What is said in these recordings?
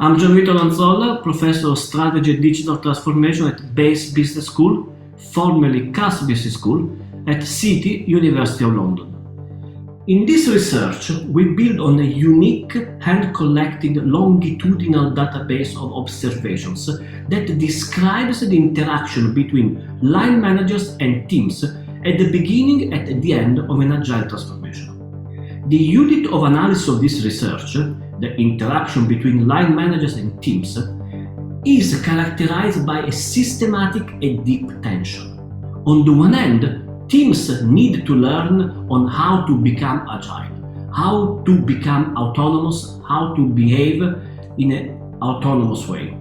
I'm Gianvito Lanzolla, Professor of Strategy and Digital Transformation at Base Business School, formerly Cass Business School, at City University of London. In this research, we build on a unique hand-collected longitudinal database of observations that describes the interaction between line managers and teams at the beginning and at the end of an agile transformation. The unit of analysis of this research, the interaction between line managers and teams, is characterized by a systematic and deep tension. On the one hand, teams need to learn on how to become agile, how to become autonomous, how to behave in an autonomous way.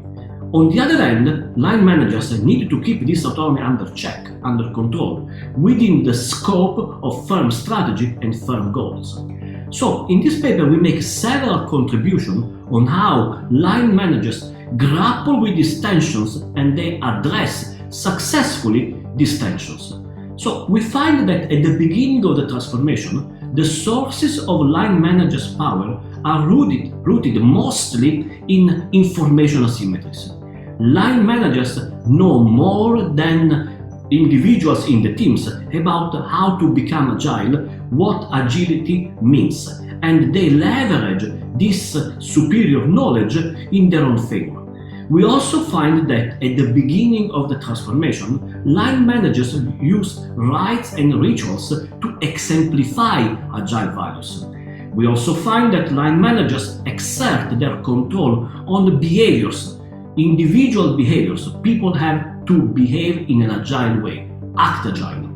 On the other hand, line managers need to keep this autonomy under check, under control, within the scope of firm strategy and firm goals. So, in this paper we make several contributions on how line managers grapple with these tensions and they address successfully these tensions. So, we find that at the beginning of the transformation, the sources of line managers' power are rooted mostly in information asymmetries. Line managers know more than individuals in the teams about how to become agile, what agility means, and they leverage this superior knowledge in their own favor. We also find that at the beginning of the transformation, line managers use rites and rituals to exemplify agile values. We also find that line managers exert their control on behaviors, individual behaviors. People have to behave in an agile way, act agile.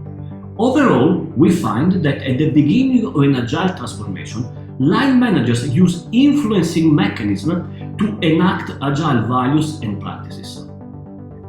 Overall, we find that at the beginning of an agile transformation, line managers use influencing mechanisms to enact agile values and practices.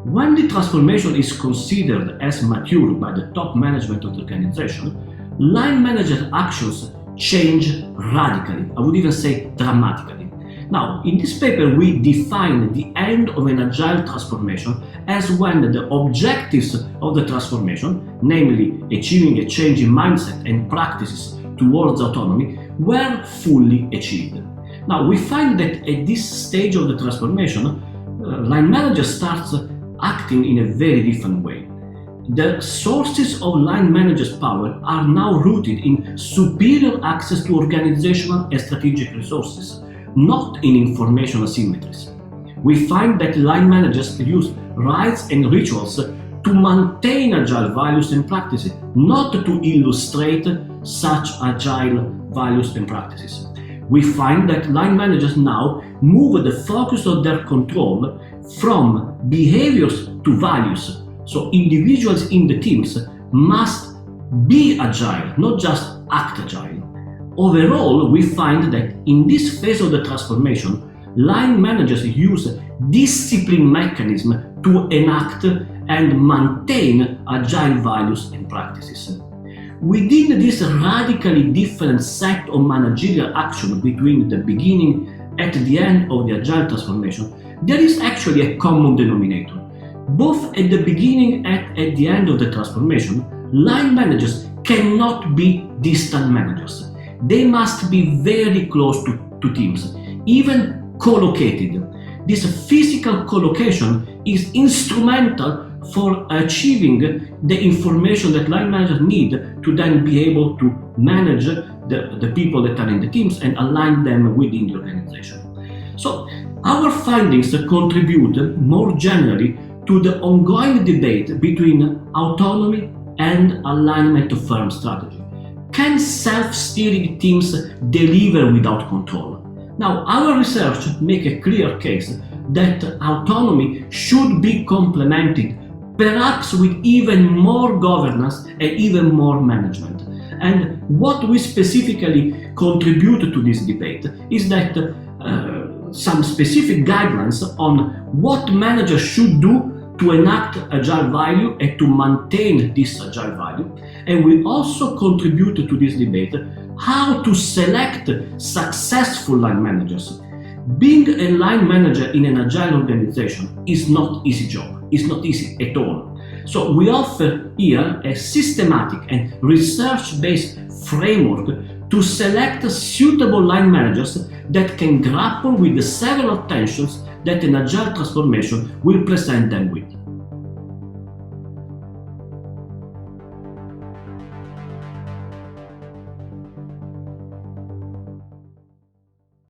When the transformation is considered as mature by the top management of the organization, line manager actions change radically, I would even say dramatically. Now, in this paper, we define the end of an agile transformation as when the objectives of the transformation, namely achieving a change in mindset and practices towards autonomy, were fully achieved. Now, we find that at this stage of the transformation, line manager starts acting in a very different way. The sources of line managers' power are now rooted in superior access to organizational and strategic resources, not in information asymmetries. We find that line managers use rites and rituals to maintain agile values and practices, not to illustrate such agile values and practices. We find that line managers now move the focus of their control from behaviors to values. So individuals in the teams must be agile, not just act agile. Overall, we find that in this phase of the transformation, line managers use discipline mechanisms to enact and maintain agile values and practices. Within this radically different set of managerial action between the beginning and the end of the agile transformation, there is actually a common denominator. Both at the beginning and at the end of the transformation, line managers cannot be distant managers. They must be very close to teams, even co-located. This physical co-location is instrumental for achieving the information that line managers need to then be able to manage the people that are in the teams and align them within the organization. So our findings contribute more generally to the ongoing debate between autonomy and alignment to firm strategy. Can self-steering teams deliver without control? Now, our research makes a clear case that autonomy should be complemented, perhaps with even more governance and even more management. And what we specifically contribute to this debate is that some specific guidelines on what managers should do to enact agile value and to maintain this agile value. And we also contribute to this debate how to select successful line managers. Being a line manager in an agile organization is not easy job. It's not easy at all. So we offer here a systematic and research-based framework to select suitable line managers that can grapple with the several tensions that an agile transformation will present them with.